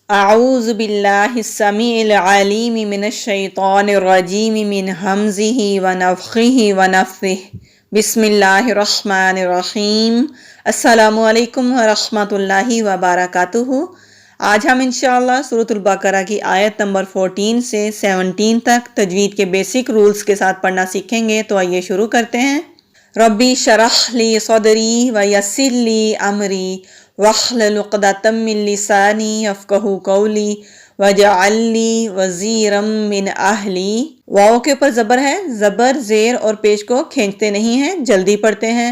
اعوذ باللہ السمیع العلیم من الشیطان الرجیم من ہمزہ ونفخہ ونفثہ بسم اللہ الرحمن الرحیم۔ السلام علیکم ورحمۃ اللہ وبرکاتہ۔ آج ہم انشاءاللہ سورۃ البقرہ کی آیت نمبر 14 سے 17 تک تجوید کے بیسک رولز کے ساتھ پڑھنا سیکھیں گے، تو آئیے شروع کرتے ہیں۔ ربی شرح لی صدری ویسر لی امری واحلل عقدۃ من لسانی یفقہوا قولی واجعل لی وزیرا من اہلی۔ واو کے اوپر زبر ہے، زبر زیر اور پیش کو کھینچتے نہیں ہیں، جلدی پڑھتے ہیں۔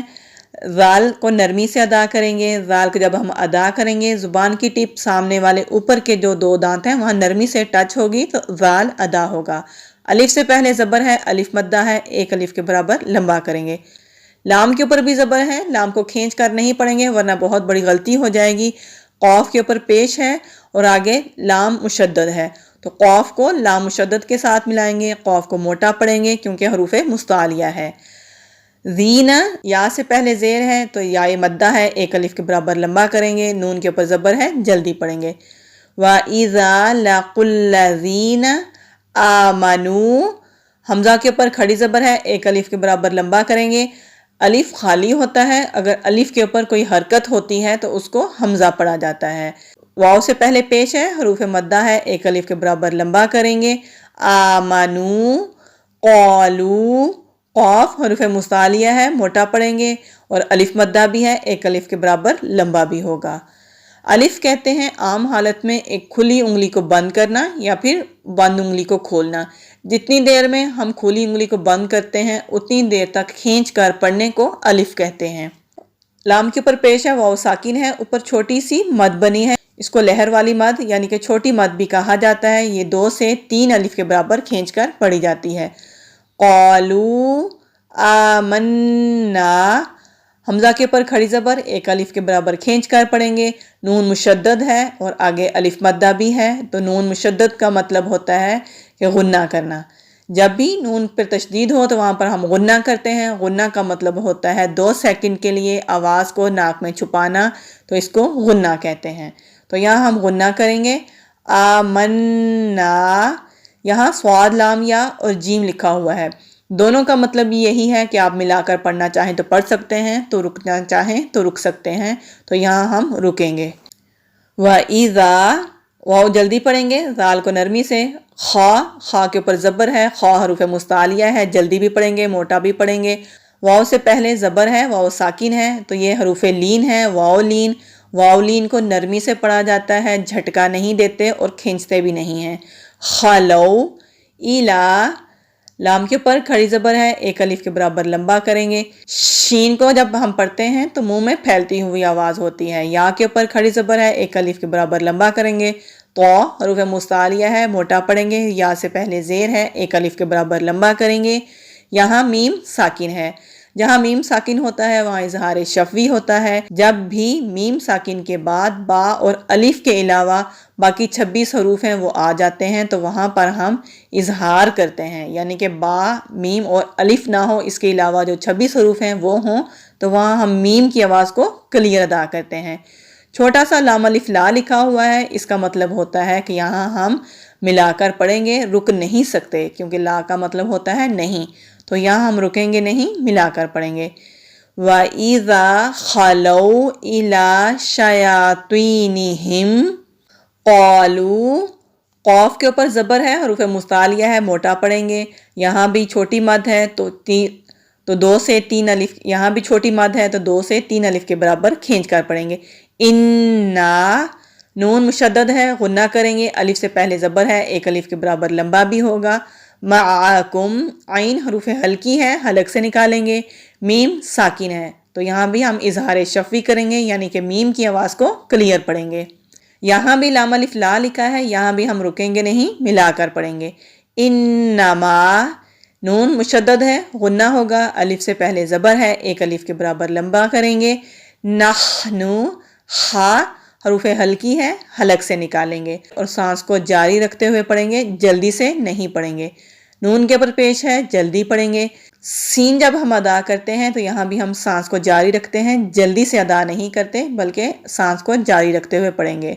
زال کو نرمی سے ادا کریں گے۔ زال کو جب ہم ادا کریں گے، زبان کی ٹپ سامنے والے اوپر کے جو دو دانت ہیں وہاں نرمی سے ٹچ ہوگی تو زال ادا ہوگا۔ الف سے پہلے زبر ہے، الف مدہ ہے، ایک الف کے برابر لمبا کریں گے۔ لام کے اوپر بھی زبر ہے، لام کو کھینچ کر نہیں پڑھیں گے ورنہ بہت بڑی غلطی ہو جائے گی۔ قاف کے اوپر پیش ہے اور آگے لام مشدد ہے، تو قاف کو لام مشدد کے ساتھ ملائیں گے، قاف کو موٹا پڑھیں گے کیونکہ حروف مستعلیہ ہے۔ زینہ، یا سے پہلے زیر ہے تو یا مدہ ہے، ایک الف کے برابر لمبا کریں گے، نون کے اوپر زبر ہے، جلدی پڑھیں گے۔ وَإِذَا لَقُوا الَّذِينَ آمَنُوا، حمزہ کے اوپر کھڑی زبر ہے، ایک الف کے برابر لمبا کریں گے۔ الف خالی ہوتا ہے، اگر الف کے اوپر کوئی حرکت ہوتی ہے تو اس کو حمزہ پڑھا جاتا ہے۔ واو سے پہلے پیش ہے، حروف مدہ ہے، ایک الف کے برابر لمبا کریں گے۔ آمنو، قالو، قاف حروف مستعلیہ ہے، موٹا پڑھیں گے اور الف مدہ بھی ہے، ایک الف کے برابر لمبا بھی ہوگا۔ الف کہتے ہیں عام حالت میں ایک کھلی انگلی کو بند کرنا یا پھر بند انگلی کو کھولنا۔ جتنی دیر میں ہم کھلی انگلی کو بند کرتے ہیں اتنی دیر تک کھینچ کر پڑھنے کو الف کہتے ہیں۔ لام کے اوپر پیش ہے، واو ساکن ہے، اوپر چھوٹی سی مد بنی ہے، اس کو لہر والی مد یعنی کہ چھوٹی مد بھی کہا جاتا ہے۔ یہ 2 سے 3 الف کے برابر کھینچ کر پڑھی جاتی ہے۔ قالو آمنا، حمزہ کے اوپر کھڑی زبر، ایک الف کے برابر کھینچ کر پڑھیں گے۔ نون مشدد ہے اور آگے الف مدہ بھی ہے، تو نون مشدد کا مطلب ہوتا ہے کہ غنہ کرنا۔ جب بھی نون پر تشدید ہو تو وہاں پر ہم غنہ کرتے ہیں۔ غنہ کا مطلب ہوتا ہے 2 سیکنڈ کے لیے آواز کو ناک میں چھپانا، تو اس کو غنہ کہتے ہیں۔ تو یہاں ہم غنہ کریں گے۔ آمنا، یہاں صاد لام یا اور جیم لکھا ہوا ہے، دونوں کا مطلب یہی ہے کہ آپ ملا کر پڑھنا چاہیں تو پڑھ سکتے ہیں، تو رکنا چاہیں تو رک سکتے ہیں، تو یہاں ہم رکیں گے۔ وَإِذَا، واو جلدی پڑھیں گے، زال کو نرمی سے۔ خا کے اوپر زبر ہے، خا حروف مستعلیہ ہے، جلدی بھی پڑھیں گے، موٹا بھی پڑھیں گے۔ واو سے پہلے زبر ہے، واو ساکن ہے، تو یہ حروف لین ہے، واو لین۔ واو لین کو نرمی سے پڑھا جاتا ہے، جھٹکا نہیں دیتے اور کھینچتے بھی نہیں ہیں۔ خلو، ایلا، لام کے اوپر کھڑی زبر ہے، ایک الف کے برابر لمبا کریں گے۔ شین کو جب ہم پڑھتے ہیں تو منہ میں پھیلتی ہوئی آواز ہوتی ہے۔ یا کے اوپر کھڑی زبر ہے، ایک الف کے برابر لمبا کریں گے۔ تو حروف مستعلیہ ہے، موٹا پڑھیں گے، یا سے پہلے زیر ہے، ایک الف کے برابر لمبا کریں گے۔ یہاں میم ساکن ہے، جہاں میم ساکن ہوتا ہے وہاں اظہار شفوی ہوتا ہے۔ جب بھی میم ساکن کے بعد با اور الف کے علاوہ باقی 26 حروف ہیں وہ آ جاتے ہیں تو وہاں پر ہم اظہار کرتے ہیں، یعنی کہ با، میم اور الف نہ ہو، اس کے علاوہ جو 26 حروف ہیں وہ ہوں تو وہاں ہم میم کی آواز کو کلیئر ادا کرتے ہیں۔ چھوٹا سا لام الف لا لکھا ہوا ہے، اس کا مطلب ہوتا ہے کہ یہاں ہم ملا کر پڑھیں گے، رک نہیں سکتے، کیونکہ لا کا مطلب ہوتا ہے نہیں، تو یہاں ہم رکیں گے نہیں، ملا کر پڑھیں گے۔ وَإِذَا خَلَوْا إِلَىٰ شَيَاطِينِهِمْ قَالُوا، قاف کے اوپر زبر ہے، حروف مستعلیہ ہے، موٹا پڑھیں گے۔ یہاں بھی چھوٹی مد ہے تو 2 سے 3 الف، یہاں بھی چھوٹی مد ہے تو 2 سے 3 الف کے برابر کھینچ کر پڑھیں گے۔ اِنَّا، نون مشدد ہے، غنہ کریں گے، الف سے پہلے زبر ہے، ایک الف کے برابر لمبا بھی ہوگا۔ معکم، عین حروف ہلکی ہے، حلق سے نکالیں گے۔ میم ساکن ہے تو یہاں بھی ہم اظہار شفوی کریں گے، یعنی کہ میم کی آواز کو کلیئر پڑھیں گے۔ یہاں بھی لام الف لا لکھا ہے، یہاں بھی ہم رکیں گے نہیں، ملا کر پڑھیں گے۔ انما، نون مشدد ہے، غنہ ہوگا، الف سے پہلے زبر ہے، ایک الف کے برابر لمبا کریں گے۔ نحنو، خا حروف ہلکی ہے، حلق سے نکالیں گے اور سانس کو جاری رکھتے ہوئے پڑھیں گے، جلدی سے نہیں پڑھیں گے۔ نون کے اوپر پیش ہے، جلدی پڑھیں گے۔ سین جب ہم ادا کرتے ہیں تو یہاں بھی ہم سانس کو جاری رکھتے ہیں، جلدی سے ادا نہیں کرتے بلکہ سانس کو جاری رکھتے ہوئے پڑھیں گے۔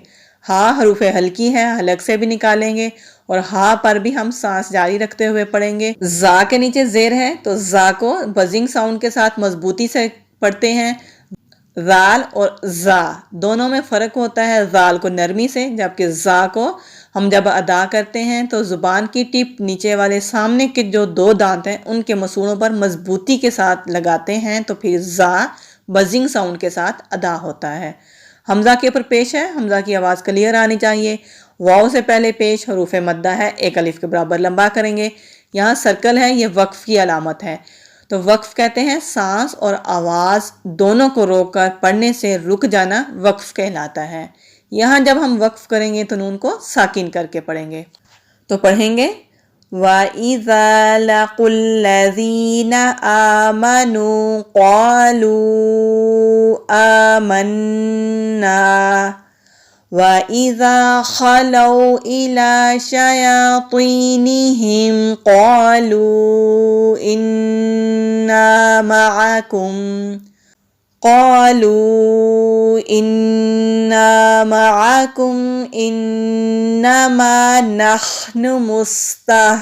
ہا حروف ہلکی ہے، حلق سے بھی نکالیں گے، اور ہا پر بھی ہم سانس جاری رکھتے ہوئے پڑھیں گے۔ زا کے نیچے زیر ہے تو زا کو بزنگ ساؤنڈ کے ساتھ مضبوطی سے پڑھتے ہیں۔ ذال اور زا دونوں میں فرق ہوتا ہے، ذال کو نرمی سے، جبکہ زا کو ہم جب ادا کرتے ہیں تو زبان کی ٹپ نیچے والے سامنے کے جو 2 دانت ہیں ان کے مسوڑوں پر مضبوطی کے ساتھ لگاتے ہیں، تو پھر زا بزنگ ساؤنڈ کے ساتھ ادا ہوتا ہے۔ حمزہ کے اوپر پیش ہے، حمزہ کی آواز کلیئر آنی چاہیے۔ واو سے پہلے پیش حروف مدہ ہے، 1 الف کے برابر لمبا کریں گے۔ یہاں سرکل ہے، یہ وقف کی علامت ہے۔ تو وقف کہتے ہیں سانس اور آواز دونوں کو روک کر پڑھنے سے رک جانا وقف کہلاتا ہے۔ یہاں جب ہم وقف کریں گے تو نون کو ساکن کر کے پڑھیں گے۔ تو پڑھیں گے وَإِذَا لَقُوا الَّذِينَ آمَنُوا قَالُوا آمَنَّا وَإِذَا خَلَوْا إِلَى شَيَاطِينِهِمْ قَالُوا إِنَّا مَعَكُمْ إِنَّمَا نَحْنُ مُسْتَهْزِئُونَ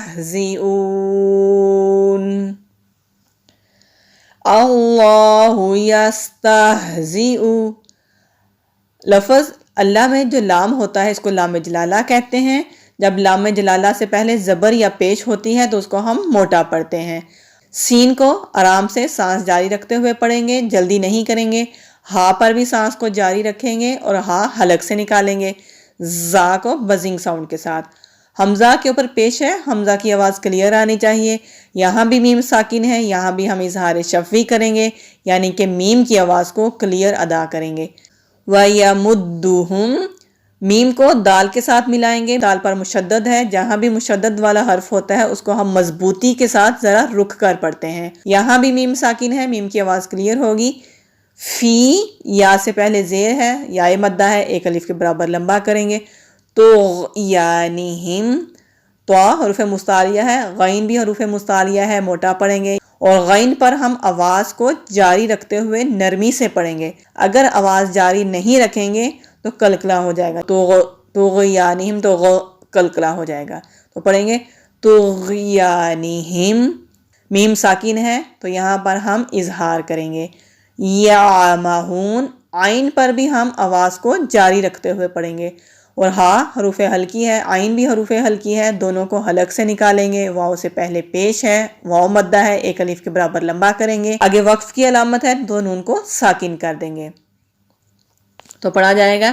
اللہ یستہزئ۔ لفظ اللہ میں جو لام ہوتا ہے اس کو لام جلالہ کہتے ہیں۔ جب لام جلالہ سے پہلے زبر یا پیش ہوتی ہے تو اس کو ہم موٹا پڑھتے ہیں۔ سین کو آرام سے سانس جاری رکھتے ہوئے پڑھیں گے، جلدی نہیں کریں گے۔ ہا پر بھی سانس کو جاری رکھیں گے اور ہا حلق سے نکالیں گے، زا کو بزنگ ساؤنڈ کے ساتھ۔ حمزہ کے اوپر پیش ہے، حمزہ کی آواز کلیئر آنی چاہیے۔ یہاں بھی میم ساکن ہے، یہاں بھی ہم اظہار شفوی کریں گے، یعنی کہ میم کی آواز کو کلیئر ادا کریں گے۔ وَيَمُدُّهُمْ میم کو دال کے ساتھ ملائیں گے، دال پر مشدد ہے، جہاں بھی مشدد والا حرف ہوتا ہے اس کو ہم مضبوطی کے ساتھ ذرا رک کر پڑھتے ہیں۔ یہاں بھی میم ساکن ہے، میم کی آواز کلیئر ہوگی۔ فی یا سے پہلے زیر ہے، یا مدہ ہے، 1 الف کے برابر لمبا کریں گے۔ طغیانہم تو حروف مستعلیہ ہے، غین بھی حروف مستعلیہ ہے، موٹا پڑھیں گے، اور غین پر ہم آواز کو جاری رکھتے ہوئے نرمی سے پڑھیں گے۔ اگر آواز جاری نہیں رکھیں گے تو کلکلا ہو جائے گا، طغیانہم تو کلکلا ہو جائے گا۔ تو پڑھیں گے طغیانہم، میم ساکن ہے تو یہاں پر ہم اظہار کریں گے۔ یعمہون عین پر بھی ہم آواز کو جاری رکھتے ہوئے پڑھیں گے، اور ہا حروف ہلکی ہے، عین بھی حروف ہلکی ہے، دونوں کو حلق سے نکالیں گے۔ واو سے پہلے پیش ہے، واو مدہ ہے، 1 الف کے برابر لمبا کریں گے، آگے وقف کی علامت ہے، دو نون کو ساکن کر دیں گے۔ تو پڑھا جائے گا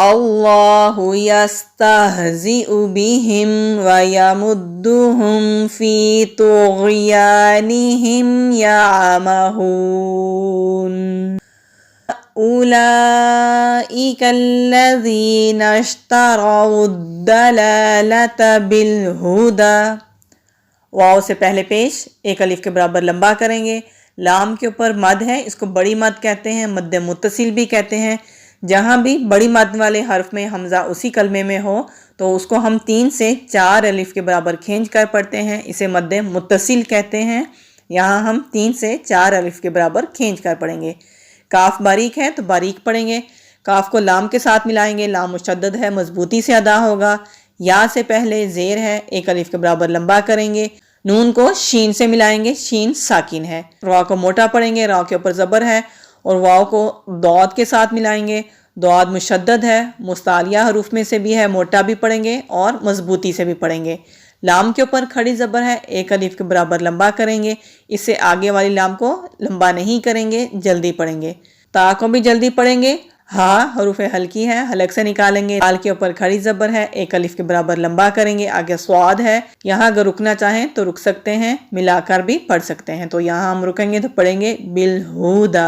اللہ یستہزئ بہم ویمدہم فی طغیانہم یعمہون اولئک الذین اشتروا الضلالۃ بالہدی۔ واو سے پہلے پیش، 1 الف کے برابر لمبا کریں گے۔ لام کے اوپر مد ہے، اس کو بڑی مد کہتے ہیں، مد متصل بھی کہتے ہیں۔ جہاں بھی بڑی مد والے حرف میں حمزہ اسی کلمے میں ہو تو اس کو ہم 3 سے 4 الف کے برابر کھینچ کر پڑھتے ہیں، اسے مد متصل کہتے ہیں۔ یہاں ہم 3 سے 4 الف کے برابر کھینچ کر پڑھیں گے۔ کاف باریک ہے تو باریک پڑھیں گے، کاف کو لام کے ساتھ ملائیں گے، لام مشدد ہے، مضبوطی سے ادا ہوگا۔ یا سے پہلے زیر ہے، 1 الف کے برابر لمبا کریں گے۔ نون کو شین سے ملائیں گے، شین ساکن ہے۔ را کو موٹا پڑھیں گے، را کے اوپر زبر ہے، اور واو کو داد کے ساتھ ملائیں گے۔ داد مشدد ہے، مستعلیہ حروف میں سے بھی ہے، موٹا بھی پڑھیں گے اور مضبوطی سے بھی پڑھیں گے۔ لام کے اوپر کھڑی زبر ہے، 1 الف کے برابر لمبا کریں گے، اس سے آگے والی لام کو لمبا نہیں کریں گے، جلدی پڑھیں گے۔ تا کو بھی جلدی پڑھیں گے۔ ہا حروف ہلکی ہے، حلق سے نکالیں گے، دال کے اوپر کھڑی زبر ہے، 1 الف کے برابر لمبا کریں گے، آگے صاد ہے، یہاں اگر رکنا چاہیں تو رک سکتے ہیں، ملا کر بھی پڑھ سکتے ہیں۔ تو یہاں ہم رکیں گے تو پڑھیں گے بالہدی۔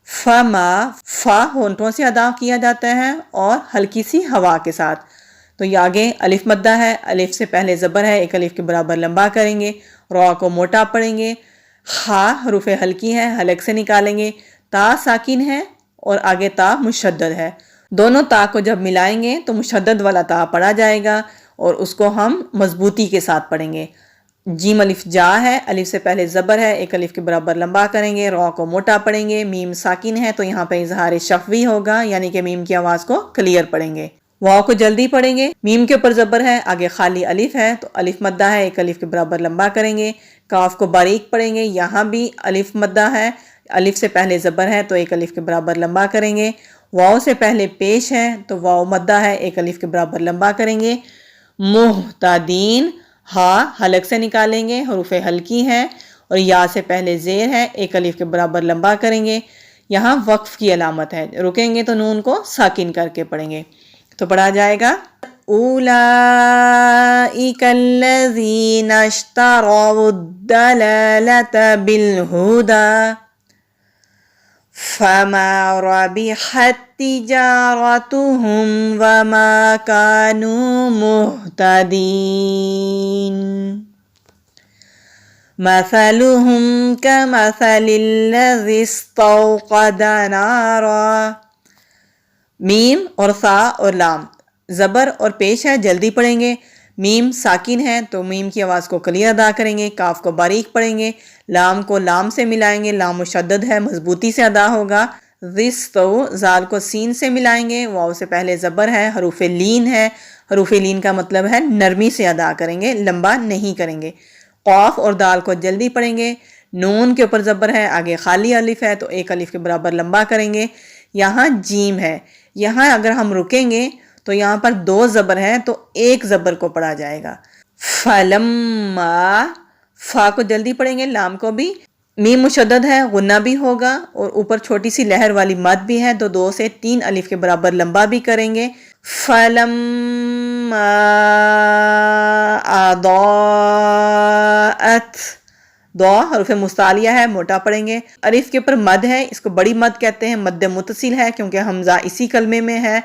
فما، فا ہونٹوں سے ادا کیا جاتا ہے اور ہلکی سی ہوا کے ساتھ۔ تو یہ آگے الف مدہ ہے، الف سے پہلے زبر ہے، 1 الف کے برابر لمبا کریں گے، را کو موٹا پڑھیں گے۔ خا حروف ہلکی ہے، حلق سے نکالیں گے، تا ساکن ہے اور آگے تا مشدد ہے۔ دونوں تا کو جب ملائیں گے تو مشدد والا تا پڑھا جائے گا اور اس کو ہم مضبوطی کے ساتھ پڑھیں گے۔ جیم الف جا ہے، الف سے پہلے زبر ہے، ایک الف کے برابر لمبا کریں گے، را کو موٹا پڑھیں گے، میم ساکن ہے تو یہاں پہ اظہار شفوی ہوگا، یعنی کہ میم کی آواز کو کلیئر پڑھیں گے۔ واو کو جلدی پڑھیں گے، میم کے اوپر زبر ہے، آگے خالی الف ہے تو الف مدہ ہے، ایک الف کے برابر لمبا کریں گے۔ کاف کو باریک پڑھیں گے، یہاں بھی الف مدہ ہے، الف سے پہلے زبر ہے تو ایک الف کے برابر لمبا کریں گے۔ واو سے پہلے پیش ہے تو واو مدہ ہے، ایک الف کے برابر لمبا کریں گے۔ مہتدین، ہا حلق سے نکالیں گے، حروف ہلکی ہے، اور یا سے پہلے زیر ہے، ایک الف کے برابر لمبا کریں گے۔ یہاں وقف کی علامت ہے، رکیں گے تو نون کو ساکن کر کے پڑھیں گے، تو پڑھا جائے گا اولئک الذین اشتروا الضلالۃ بالہدی فما ربحت تجارتهم وما كانوا مهتدين مثلهم كمثل الذي استوقد نارا۔ میم اور سا اور لام زبر اور پیش ہے، جلدی پڑھیں گے۔ میم ساکن ہے تو میم کی آواز کو کلیئر ادا کریں گے، کاف کو باریک پڑھیں گے، لام کو لام سے ملائیں گے، لام مشدد ہے، مضبوطی سے ادا ہوگا۔ رستو زال کو سین سے ملائیں گے، واو سے پہلے زبر ہے، حروف لین ہے، حروف لین کا مطلب ہے نرمی سے ادا کریں گے، لمبا نہیں کریں گے۔ قاف اور دال کو جلدی پڑھیں گے، نون کے اوپر زبر ہے، آگے خالی الف ہے تو ایک الف کے برابر لمبا کریں گے۔ یہاں جیم ہے، یہاں اگر ہم رکیں گے تو یہاں پر دو زبر ہیں تو ایک زبر کو پڑھا جائے گا۔ فلما، فا کو جلدی پڑھیں گے، لام کو بھی، میم مشدد ہے، غنہ بھی ہوگا، اور اوپر چھوٹی سی لہر والی مد بھی ہے تو 2 سے 3 الف کے برابر لمبا بھی کریں گے۔ فلما اضاءت، دو حروف مستعلیہ ہے، موٹا پڑھیں گے۔ الف کے اوپر مد ہے، اس کو بڑی مد کہتے ہیں، مد متصل ہے کیونکہ حمزہ اسی کلمے میں ہے،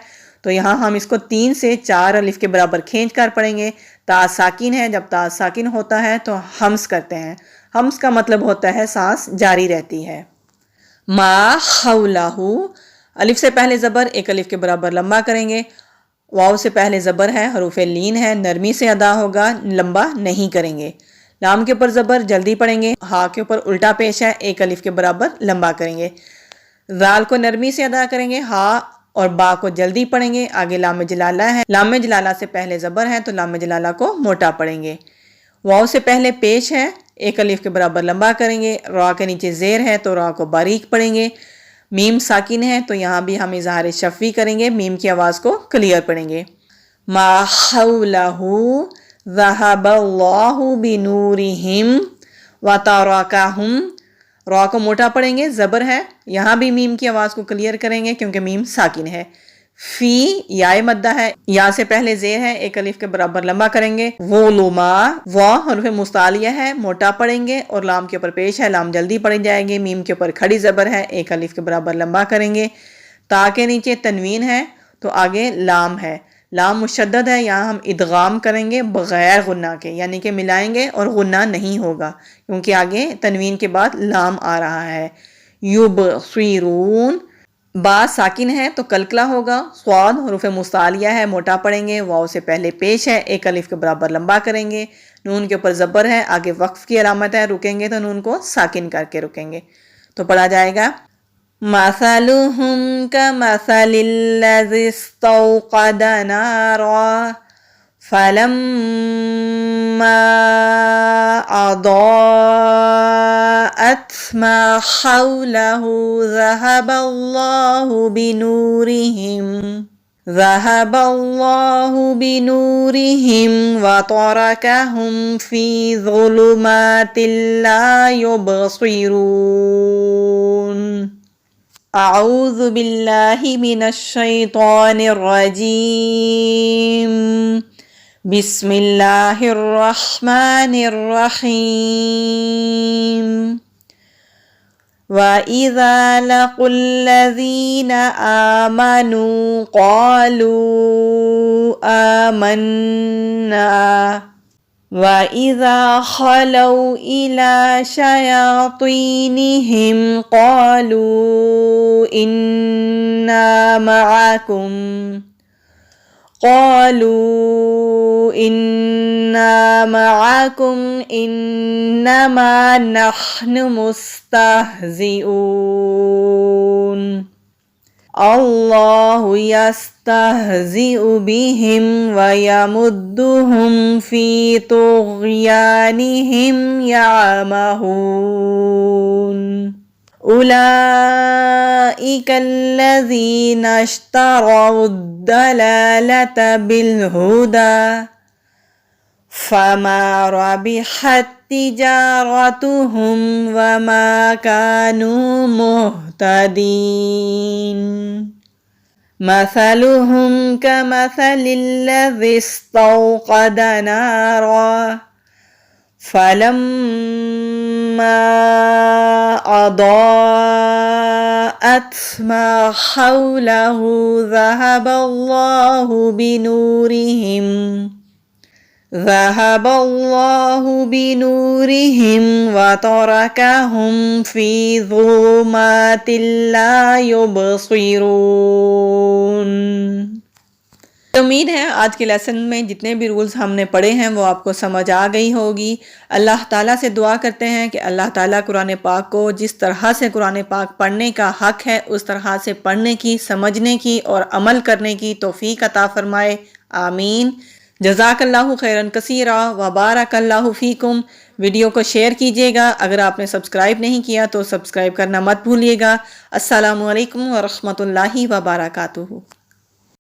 تو یہاں ہم اس کو 3 سے 4 الف کے برابر کھینچ کر پڑھیں گے۔ تا ساکن ہے، جب تا ساکن ہوتا ہے تو ہمس کرتے ہیں، ہمس کا مطلب ہوتا ہے سانس جاری رہتی ہے۔ ما حولہ، الف سے پہلے زبر، ایک الف کے برابر لمبا کریں گے، واو سے پہلے زبر ہے، حروف لین ہے، نرمی سے ادا ہوگا، لمبا نہیں کریں گے۔ لام کے اوپر زبر، جلدی پڑھیں گے، ہا کے اوپر الٹا پیش ہے، ایک الف کے برابر لمبا کریں گے۔ زال کو نرمی سے ادا کریں گے، ہا اور با کو جلدی پڑھیں گے، آگے لام جلالہ ہے، لام جلالہ سے پہلے زبر ہے تو لام جلالہ کو موٹا پڑھیں گے۔ واو سے پہلے پیش ہے، ایک الف کے برابر لمبا کریں گے، را کے نیچے زیر ہے تو را کو باریک پڑھیں گے۔ میم ساکن ہے تو یہاں بھی ہم اظہار شفوی کریں گے، میم کی آواز کو کلیئر پڑھیں گے۔ ما حولہ ذہب اللہ بنورہم وترکہم، را کو موٹا پڑھیں گے، زبر ہے، یہاں بھی میم کی آواز کو کلیئر کریں گے کیونکہ میم ساکن ہے۔ فی یا مدہ ہے، یا سے پہلے زیر ہے، ایک الف کے برابر لمبا کریں گے۔ ظلما، وا حرف مستعلیہ ہے، موٹا پڑھیں گے، اور لام کے اوپر پیش ہے، لام جلدی پڑھی جائے گی، میم کے اوپر کھڑی زبر ہے، ایک الف کے برابر لمبا کریں گے۔ تا کے نیچے تنوین ہے تو آگے لام ہے، لام مشدد ہے، یہاں ہم ادغام کریں گے بغیر غنہ کے، یعنی کہ ملائیں گے اور غنہ نہیں ہوگا کیونکہ آگے تنوین کے بعد لام آ رہا ہے۔ یبصرون، با ساکن ہے تو کلکلا ہوگا، صاد حروف مستعلیہ ہے، موٹا پڑھیں گے، واو سے پہلے پیش ہے، ایک الف کے برابر لمبا کریں گے، نون کے اوپر زبر ہے، آگے وقف کی علامت ہے، رکیں گے تو نون کو ساکن کر کے رکیں گے، تو پڑھا جائے گا مثلهم كمثل الذي استوقد نارا فلما أضاءت ما حوله ذهب الله بنورهم وتركهم في ظلمات لا يبصرون۔ اعوذ باللہ من الشیطان الرجیم، بسم اللہ الرحمن الرحیم۔ وَإِذَا لَقُوا الَّذِينَ آمَنُوا قَالُوا آمَنَّا وَإِذَا خَلَوْا إِلَى شَيَاطِينِهِمْ قَالُوا إِنَّا مَعَكُمْ قالوا إنا معكم إنما نحن مستهزئون الله يستهزئ بهم ويمدهم في طغيانهم يعمهون أولئك الذين اشتروا الضلالة بالهدى فما ربحت تجارتهم وما كانوا مهتدين مثلهم كمثل الذي استوقد نارا فلما أضاءت ما حوله ذهب الله بنورهم وتركهم في ظلمات لا يبصرون۔ امید ہے آج کے لیسن میں جتنے بھی رولز ہم نے پڑھے ہیں وہ آپ کو سمجھ آ گئی ہوگی۔ اللہ تعالیٰ سے دعا کرتے ہیں کہ اللہ تعالیٰ قرآن پاک کو جس طرح سے قرآن پاک پڑھنے کا حق ہے اس طرح سے پڑھنے کی، سمجھنے کی اور عمل کرنے کی توفیق عطا فرمائے، آمین۔ جزاک اللہ خیرن کثیرا وبارک اللہ فیکم۔ ویڈیو کو شیئر کیجیے گا، اگر آپ نے سبسکرائب نہیں کیا تو سبسکرائب کرنا مت بھولیے گا۔ السلام علیکم ورحمۃ اللہ وبرکاتہ۔